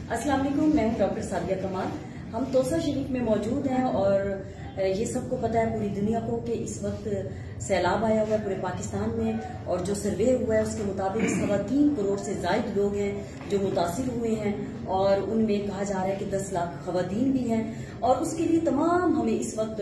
अस्सलाम वालेकुम, मैं हूं डॉक्टर सादिया कमाल। हम तोसा शरीफ में मौजूद हैं और ये सबको पता है पूरी दुनिया को कि इस वक्त सैलाब आया हुआ है पूरे पाकिस्तान में, और जो सर्वे हुआ है उसके मुताबिक 3.25 करोड़ से ज्यादा लोग हैं जो मुतासिर हुए हैं, और उनमें कहा जा रहा है कि 10 लाख खवातीन भी हैं। और उसके लिए तमाम हमें इस वक्त,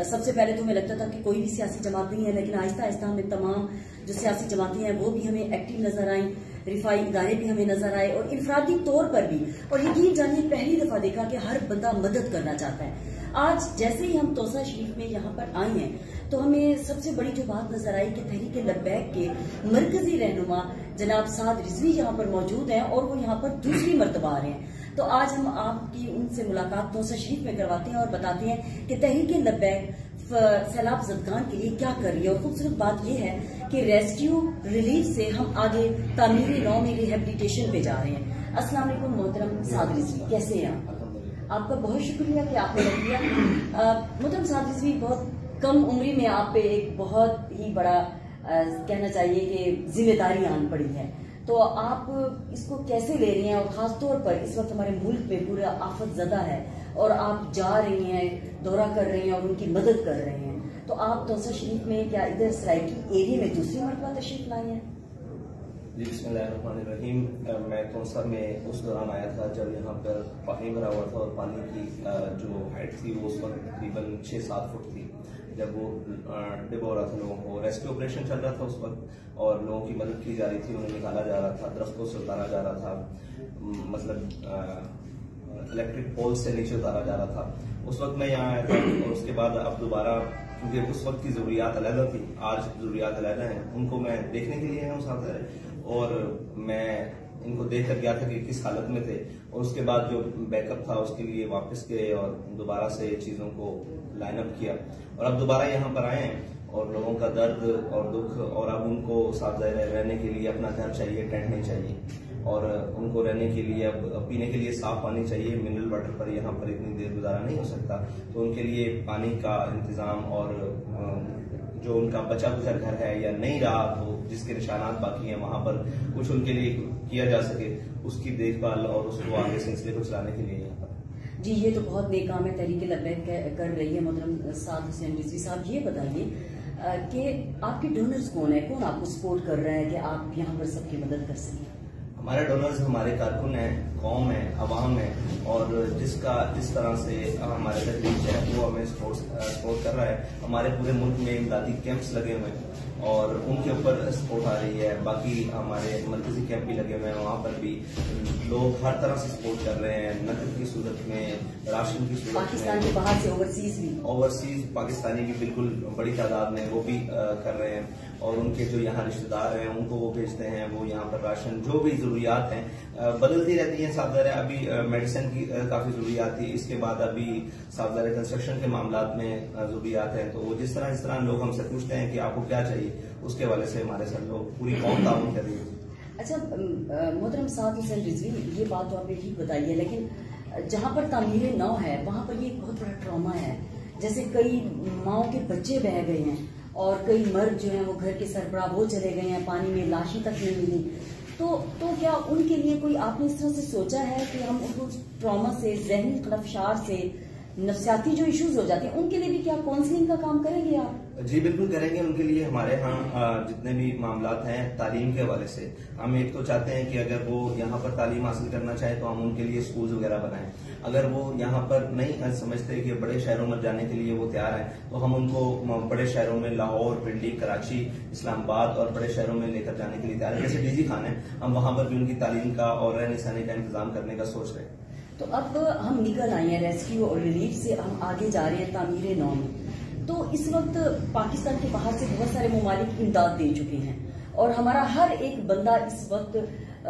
सबसे पहले तो हमें लगता था कि कोई भी सियासी जमात नहीं है, लेकिन आहिस्ता आहिस्ता हमें तमाम जो सियासी जमातें हैं वो भी हमें एक्टिव नजर आई, रिफाई इदारे भी हमें नजर आए, और इनफरादी तौर पर भी। और यकीन जानिए पहली दफा देखा कि हर बंदा मदद करना चाहता है। आज जैसे ही हम तोसा शरीफ में यहाँ पर आए हैं तो हमें सबसे बड़ी जो बात नजर आई कि तहरीक लब्बैक के मरकजी रहनुमा जनाब साद रिजवी यहाँ पर मौजूद हैं, और वो यहाँ पर दूसरी मरतबा आ रहे हैं। तो आज हम आपकी उनसे मुलाकात तोसा शरीफ में करवाते हैं और बताते हैं कि तहरीक लब्बैक सैलाब ज़दगान के लिए क्या कर रही है। और खूबसूरत बात यह है कि रेस्क्यू रिलीफ से हम आगे तामीरी नौ में रिहेबिलिटेशन पे जा रहे हैं। अस्सलाम वालेकुम मोहतरम साद रिजवी, कैसे हैं आप? आपका बहुत शुक्रिया कि आपने रख दिया। मोहतरम साद रिजवी, बहुत कम उम्री में आप पे एक बहुत ही बड़ा कहना चाहिए कि जिम्मेदारी आन पड़ी है, तो आप इसको कैसे ले रही हैं? और खास तौर पर इस वक्त हमारे मुल्क पे पूरा आफत ज़दा है और आप जा रही हैं, दौरा कर रही हैं और उनकी मदद कर रहे हैं। तो आप तोसा शरीफ में क्या इधर सराइकी एरिया में दूसरी मरतबा तशरीफ लाई हैं? जी बिस्मिल्लाहिर्रहमानिर्रहीम। मैं तोसा में उस दौरान आया था जब यहाँ पर पानी भरा हुआ था, और पानी की जो हाइट थी वो उस वक्त तकरीबन 6-7 फुट थी। जब वो डिबो रहा था, लोगों को रेस्क्यू ऑपरेशन चल रहा था उस वक्त, और लोगों की मदद की जा रही थी, उन्हें निकाला जा रहा था, दरख्तों से उतारा जा रहा था, मतलब इलेक्ट्रिक पोल से नीचे उतारा जा रहा था। उस वक्त मैं यहाँ आया था, और उसके बाद अब दोबारा, क्योंकि उस वक्त की जरूरियात अलग थी, आज जरूरियात अलग हैं, उनको मैं देखने के लिए हूँ साथ रहे, और मैं इनको देख कर गया था कि किस हालत में थे, और उसके बाद जो बैकअप था उसके लिए वापस गए और दोबारा से चीजों को लाइन अप किया, और अब दोबारा यहाँ पर आए हैं। और लोगों का दर्द और दुख, और अब उनको साथ रहने के लिए अपना घर चाहिए, टेंट नहीं चाहिए, और उनको रहने के लिए अब पीने के लिए साफ पानी चाहिए। मिनरल वाटर पर यहाँ पर इतनी देर गुजारा नहीं हो सकता, तो उनके लिए पानी का इंतजाम, और जो उनका बचा कुचा घर है या नहीं रहा, तो जिसके निशानात बाकी हैं वहां पर कुछ उनके लिए किया जा सके, उसकी देखभाल और उसको आगे सिलसिले को चलाने के लिए यहाँ पर। जी, ये तो बहुत नेक काम है तहरीक लब्बैक कर रही है मोहतरम साद हुसैन रिजवी साहब। ये बताइए कि आपके डोनर्स कौन है, कौन आपको सपोर्ट कर रहा है कि आप यहाँ पर सबकी मदद कर सकें? हमारे डोनर्स हमारे कारकुन हैं, कौम है, अवाम है, और जिस तरह से हमारे तक रीच है वो हमें सपोर्ट कर रहा है। हमारे पूरे मुल्क में इमदादी कैंप्स लगे हुए हैं और उनके ऊपर सपोर्ट आ रही है। बाकी हमारे मरकजी कैंप भी लगे हुए हैं, वहाँ पर भी लोग हर तरह से सपोर्ट कर रहे हैं, नकद की सूरत में, राशन की सूरत में, पाकिस्तान के बाहर से ओवरसीज पाकिस्तानी भी बिल्कुल बड़ी तादाद में वो भी कर रहे हैं, और उनके जो यहाँ रिश्तेदार हैं उनको वो भेजते हैं, वो यहाँ पर राशन जो भी जरूरियात हैं बदलती रहती हैं। साबदार अभी मेडिसिन की काफी जरूरियात थी, इसके बाद अभी साबदार कंस्ट्रक्शन के मामलात में जरूरियात हैं, तो वो जिस तरह लोग हमसे पूछते हैं कि आपको क्या चाहिए, उसके हवाले से हमारे साथ लोग पूरी कौम ताउन कर रही है। अच्छा मोहतरम साद हुसैन रिजवी, ये बात तो आपने ठीक बताई है, लेकिन जहाँ पर तामीर नौ है वहाँ पर ये बहुत बड़ा ट्रॉमा है। जैसे कई माओ के बच्चे बह गए हैं और कई मर्द जो हैं वो घर के सरबराह वो चले गए हैं, पानी में लाशें तक नहीं मिली। तो क्या उनके लिए कोई आपने इस तरह से सोचा है कि हम उनको ट्रॉमा से, जहनी खलफशार से, नफ्सियाती जो इश्यूज हो जाते हैं, उनके लिए भी क्या काउंसलिंग का काम करेंगे आप? जी बिल्कुल करेंगे। उनके लिए हमारे यहाँ जितने भी मामलात हैं तालीम के हवाले से, हम एक तो चाहते हैं कि अगर वो यहाँ पर तालीम हासिल करना चाहे तो हम उनके लिए स्कूल्स वगैरह बनाएं। अगर वो यहाँ पर नहीं समझते कि बड़े शहरों में जाने के लिए वो तैयार हैं, तो हम उनको बड़े शहरों में लाहौर, पिंडी, कराची, इस्लामाबाद और बड़े शहरों में लेकर जाने के लिए तैयार है। जैसे डीजी खान है, हम वहाँ पर भी उनकी तालीम का और रहने सहने का इंतजाम करने का सोच रहे हैं। तो अब हम निकल आए हैं रेस्क्यू और रिलीफ से, हम आगे जा रहे हैं तामीर नौ में। तो इस वक्त पाकिस्तान के बाहर से बहुत सारे ममालिक इमदाद दे चुके हैं, और हमारा हर एक बंदा इस वक्त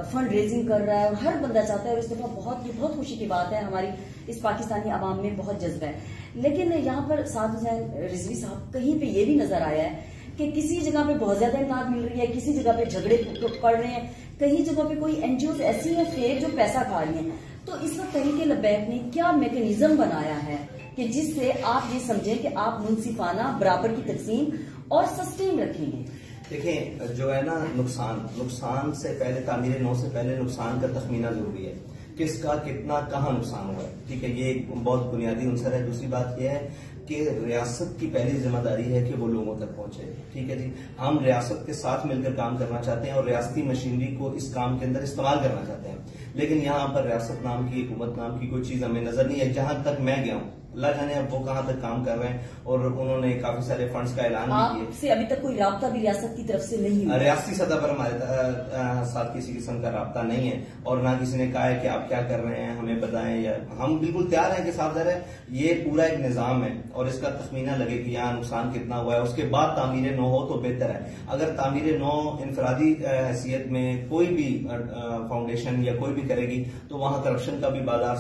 फंड रेजिंग कर रहा है, और हर बंदा चाहता है, और इस दफा बहुत खुशी की बात है, हमारी इस पाकिस्तानी आवाम में बहुत जज्बा है। लेकिन यहाँ पर साद हुसैन रिजवी साहब, कहीं पे ये भी नजर आया है कि किसी जगह पे बहुत ज्यादा इमदाद मिल रही है, किसी जगह पे झगड़े पड़ रहे हैं, कहीं जगह पे कोई एनजीओ ऐसी है फेक जो पैसा खा रही है। तो इस वक्त तहरीक लब्बैक ने क्या मैकेनिज्म बनाया है कि जिससे आप ये समझें कि आप मुनसिफाना बराबर की तकसीम और सस्टेन रखेंगे? देखें, जो है ना, नुकसान से पहले, तामीर नौ से पहले नुकसान का तखमीना जरूरी है। किसका कितना कहाँ नुकसान हुआ है। ठीक है, ये एक बहुत बुनियादी अंसर है। दूसरी बात यह है कि रियासत की पहली जिम्मेदारी है कि वो लोगों तक पहुंचे। ठीक है जी, हम रियासत के साथ मिलकर काम करना चाहते हैं और रियासती मशीनरी को इस काम के अंदर इस्तेमाल करना चाहते हैं, लेकिन यहाँ पर रियासत नाम की, हुकूमत नाम की कोई चीज हमें नजर नहीं है। जहां तक मैं गया हूँ, अल्लाह जाने अब वो कहाँ तक काम कर रहे हैं, और उन्होंने काफी सारे फंड्स का ऐलान भी किया। आपसे अभी तक कोई राब्ता भी रियासत की तरफ से नहीं हुआ? रियासती सतह पर हमारे साथ किसी किस्म का राब्ता नहीं है, और ना किसी ने कहा है कि आप क्या कर रहे हैं हमें बताएं, या हम बिल्कुल तैयार हैं कि साफ ज़ाहिर है ये पूरा एक निजाम है और इसका तखमीना लगे कि यहाँ नुकसान कितना हुआ है, उसके बाद तामीर नौ हो तो बेहतर है। अगर तामीर नौ इनफरादी हैसियत में कोई भी फाउंडेशन या कोई भी करेगी तो वहां करप्शन का भी बाजार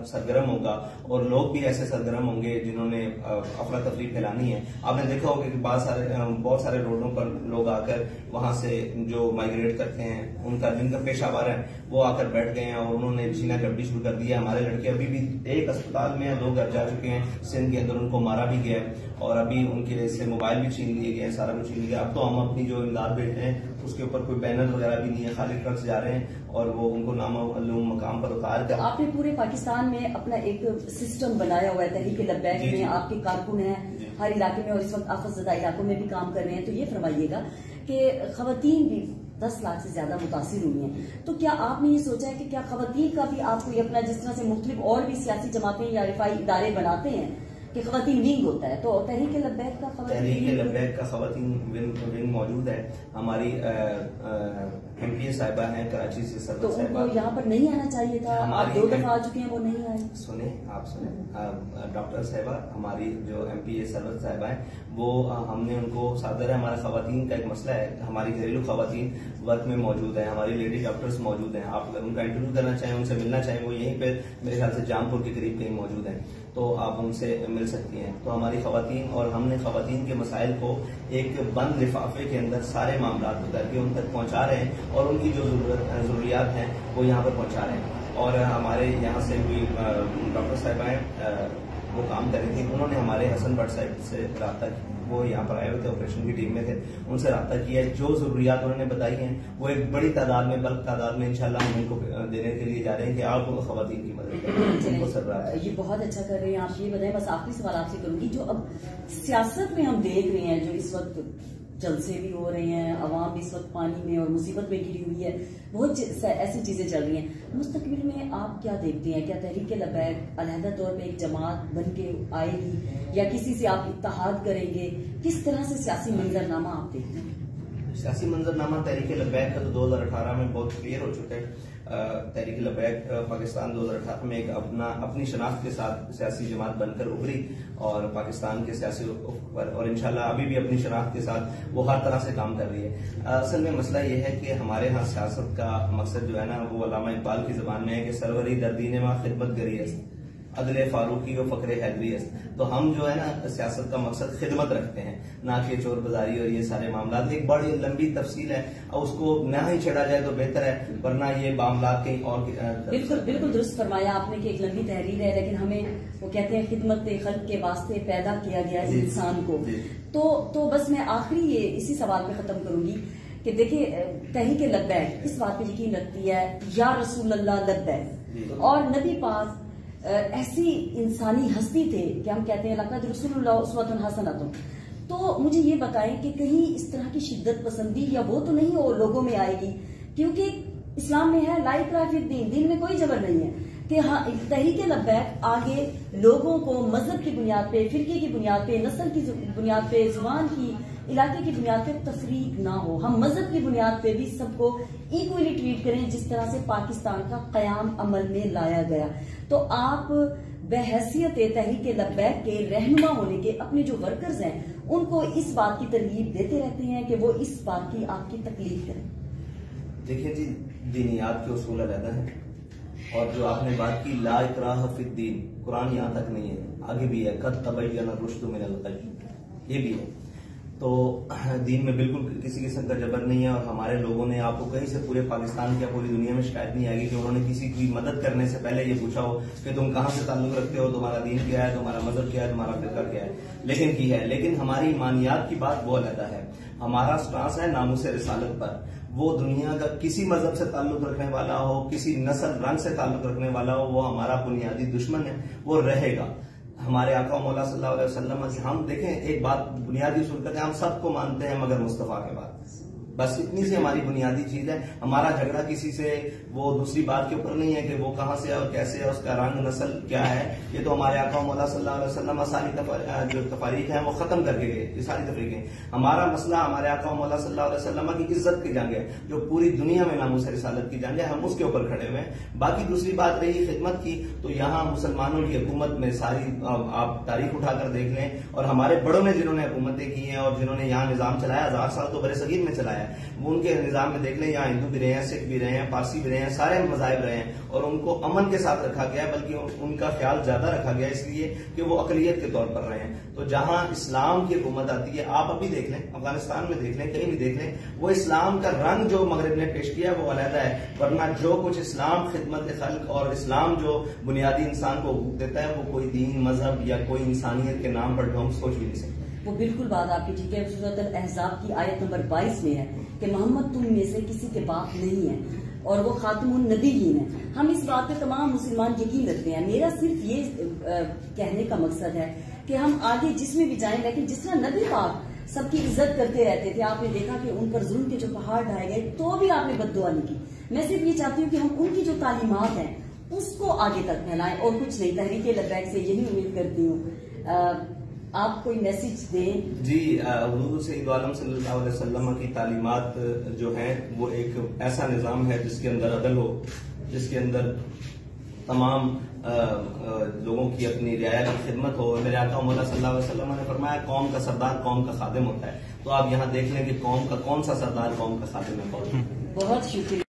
सरगर्म होगा और लोग भी ऐसे सरगर्म होंगे जिन्होंने अफरा तफरी फैलानी है। आपने देखा होगा कि बहुत सारे रोडों पर लोग आकर वहां से जो माइग्रेट करते हैं, उनका जिनका पेशावर है, वो आकर बैठ गए हैं और उन्होंने छीना झपटी शुरू कर दिया। हमारे लड़के अभी भी एक अस्पताल में 2 घर जा चुके हैं सिंध के अंदर, उनको मारा भी गया है और अभी उनके से मोबाइल भी छीन लिए गए, सारा कुछ छीन लिया। अब तो हम अपनी जो इमदाद बैठे हैं उसके ऊपर कोई बैनर वगैरह भी नहीं है, खाली ट्रक्स जा रहे हैं और वो उनको नामालूम मकाम पर उतार कर। आपने पूरे पाकिस्तान में अपना एक सिस्टम बनाया हुआ है, तहरीक लब्बैक में आपके कारकुन हैं हर इलाके में और इस वक्त आफतज़दा इलाकों में भी काम कर रहे हैं। तो ये फरमाइएगा कि खवातीन भी 10 लाख से ज्यादा मुतासिर हुई हैं, तो क्या आपने ये सोचा है कि क्या खवातीन का भी आप कोई अपना, जिस तरह से मुख्तलिफ और भी सियासी जमातें या रिफाई इदारे बनाते हैं कि खवातीन विंग होता है, तो तहरीक लब्बैक का खवातीन विंग मौजूद है। हमारी MPA साहिबा हैं कराची से, सरवत तो साहिबा, उनको यहाँ पर नहीं आना चाहिए था? आप 2 दफा आ चुके हैं, वो नहीं आए। सुने डॉक्टर साहिबा, हमारी जो MPA सरवत साहिबा है, वो हमने उनको सादर है। हमारा खवातीन का एक मसला है, हमारी घरेलू खवातीन वर्क में मौजूद है, हमारी लेडी डॉक्टर्स मौजूद हैं। आप उनका इंटरव्यू करना चाहें, उनसे मिलना चाहें, वो यहीं पे मेरे ख्याल से जामपुर के करीब कहीं मौजूद हैं, तो आप उनसे मिल सकती हैं। तो हमारी खवातीन और हमने खवातीन के मसाइल को एक बंद लिफाफे के अंदर सारे मामला को करके उन तक पहुंचा रहे हैं और उनकी जो जरूरियात हैं वो यहाँ पर पहुंचा रहे हैं। और हमारे यहाँ से भी डॉक्टर साहिबा हैं, वो काम कर रही थी, उन्होंने हमारे हसन भट्ट साहब से रब्ता किया, वो यहाँ पर आए हुए थे, ऑपरेशन की टीम में थे, उनसे रब्ता किया। जो जरूरियात उन्होंने बताई हैं वो एक बड़ी तादाद में, बल्क तादाद में इंशाल्लाह हम उनको देने के लिए जा रहे हैं कि आप खवातीन की मदद करें, उनको सरबराह। ये बहुत अच्छा कर रहे हैं आप। ये बताएं, बस आखिरी सवाल आपसे करूंगी, जो अब सियासत में हम देख रहे हैं, जो इस वक्त जलसे भी हो रहे हैं, अवाम भी इस वक्त पानी में और मुसीबत में घिरी हुई है, बहुत ऐसी चीजें चल रही हैं। मुस्तकबिल में आप क्या देखते हैं? क्या तहरीक लब्बैक अलहदा तौर पे एक जमात बन के आएगी या किसी से आप इत्तेहाद करेंगे? किस तरह से सियासी मंजरनामा आप देखते हैं? सियासी मंजरनामा तहरीक लब्बैक का तो 2018 में बहुत क्लियर हो चुका है। तहरीक लब्बैक पाकिस्तान 2018 में एक अपनी शनाख्त के साथ सियासी जमात बनकर उभरी और पाकिस्तान के सियासी पर, और इंशाल्लाह अभी भी अपनी शनाख्त के साथ वो हर तरह से काम कर रही है। असल में मसला ये है कि हमारे यहाँ सियासत का मकसद जो है ना, वो अल्लामा इकबाल की जबान में है कि सरवरी दर्दीन मां खिदमत गरी है, अदले फारूकी व फकरे हैदरी है। तो हम जो है ना सियासत का मकसद खिदमत रखते हैं, ना कि चोर बाजारी और ये सारे मामला। एक बड़ी लंबी तफसील है और उसको ना ही छेड़ा जाए तो बेहतर है, वरना ये मामला कहीं और। बिल्कुल दुरुस्त फरमाया आपने कि एक लंबी तहरीर है, लेकिन हमें वो कहते हैं खिदमत खल्क के वास्ते पैदा किया गया है इंसान को। तो बस मैं आखिरी ये इसी सवाल पे खत्म करूंगी कि देखिए, तहरीक लब्बैक इस बात पे यकीन रखती है या रसूल अल्लाह लब्बैक, और नबी पाक ऐसी इंसानी हस्ती थे कि हम कहते हैं लक़द रसूलुल्लाह उस्वतुन हसनतुन। तो मुझे ये बताएं कि कहीं इस तरह की शिद्दत पसंदी या वो तो नहीं हो लोगों में आएगी, क्योंकि इस्लाम में है ला इकराह फिद्दीन, दीन में कोई जबर नहीं है कि हाँ तहरीक लब्बैक आगे लोगों को मजहब की बुनियाद पे, फिरके की बुनियाद पे, नस्ल की बुनियाद पे, जुबान की, इलाके की बुनियाद पे तफरीक ना हो। हम मजहब की बुनियाद पे भी सबको इक्वली ट्रीट करें, जिस तरह से पाकिस्तान का कयाम अमल में लाया गया। तो आप बहैसियत तहरीक लब्बैक के रहनुमा होने के अपने जो वर्कर्स हैं उनको इस बात की तरगीब देते रहते हैं कि वो इस बात की आपकी तकलीफ करें? देखिए जी, दीनियात के उसूल अलग हैं, और जो आपने बात की ला इकराह फिद्दीन, कुरान यहाँ तक नहीं है, आगे भी है कद तबय्यन रुश्द मिनल गय, ये भी है। तो दीन में बिल्कुल किसी किस्म का जबर नहीं है। और हमारे लोगों ने, आपको कहीं से पूरे पाकिस्तान या पूरी दुनिया में शिकायत नहीं आएगी कि उन्होंने किसी की मदद करने से पहले ये पूछा हो कि तुम कहाँ से ताल्लुक रखते हो, तुम्हारा दीन क्या है, तुम्हारा मजहब क्या है, तुम्हारा फिरका क्या है, लेकिन की है। लेकिन हमारी ईमानियात की बात वो अलग है। हमारा स्टांस है नामूस रिसालत पर, वो दुनिया का किसी मजहब से ताल्लुक रखने वाला हो, किसी नस्ल रंग से ताल्लुक रखने वाला हो, वो हमारा बुनियादी दुश्मन है, वो रहेगा। हमारे आका मौला सल्लल्लाहु अलैहि वसल्लम, हम देखें एक बात बुनियादी उसूल करते हैं, हम सबको मानते हैं मगर मुस्तफा के बाद, बस इतनी सी हमारी बुनियादी चीज है। हमारा झगड़ा किसी से वो दूसरी बात के ऊपर नहीं है कि वो कहां से है और कैसे है, उसका रंग नस्ल क्या है। ये तो हमारे आका मौला सल्लल्लाहु अलैहि वसल्लम सारी जो तफारीक है वो खत्म करके गए, ये सारी तफरीकें। हमारा मसला हमारे आका मौला सल्लल्लाहु अलैहि वसल्लम की इज्जत की जंग है, जो पूरी दुनिया में नामूस रिसालत की जंग है, हम उसके ऊपर खड़े हुए हैं। बाकी दूसरी बात रही खिदमत की, तो यहाँ मुसलमानों की हुकूमत में सारी आप तारीख उठाकर देख लें, और हमारे बड़ों ने जिन्होंने हुकूमतें की हैं और जिन्होंने यहाँ निजाम चलाया, 1000 साल तो बड़े सगीर में चलाया है, वो उनके निजाम में देख लें, यहाँ हिंदू भी रहे हैं, सिख भी रहे हैं, पारसी भी रहे हैं, सारे मजाहिब रहे हैं, और उनको अमन के साथ रखा गया, बल्कि उनका ख्याल ज्यादा रखा गया इसलिए कि वो अकलियत के तौर पर रहे हैं। तो जहां इस्लाम की हुकूमत आती है, आप अभी देख लें, अफगानिस्तान में देख लें, कहीं भी देख लें, वो इस्लाम का रंग जो मगरिब ने पेश किया वो अलहदा है, वरना जो कुछ इस्लाम खिदमत खल्क और इस्लाम जो बुनियादी इंसान को हुकूक देता है, वो कोई दीन मजहब या कोई इंसानियत के नाम पर ढोंग सोच भी नहीं सकता। वो बिल्कुल बात आपकी ठीक है। सूरत अल-अहज़ाब की आयत नंबर 22 में है कि मोहम्मद तुम में से किसी के बाप नहीं है और वो खातिमुन नबीयीन है। हम इस बात पे तमाम मुसलमान यकीन रखते हैं। मेरा सिर्फ ये कहने का मकसद है कि हम आगे जिसमें भी जाएं, लेकिन जिस तरह नबी पाक सबकी इज्जत करते रहते थे, आपने देखा कि उन पर जुल्म के जो पहाड़ ढाए गए तो भी आपने बद्दुआ नहीं की। मैं सिर्फ ये चाहती हूँ कि हम उनकी जो तालीमात हैं उसको आगे तक फैलाएं और कुछ नहीं। तहरीक लब्बैक से यही उम्मीद करती हूँ। आप कोई मैसेज दें? जी, हुजूर सय्यद आलम सल्लल्लाहु अलैहि वसल्लम की तालीमात जो है वो एक ऐसा निज़ाम है जिसके अंदर अदल हो, जिसके अंदर तमाम लोगों की अपनी रियाया की खिदमत हो। मेरे आका मौला सल्लल्लाहु अलैहि वसल्लम ने फरमाया कौम का सरदार कौम का खादिम होता है। तो आप यहाँ देख लें कि कौम का कौन सा सरदार कौम का खादिम है। बहुत शुक्रिया।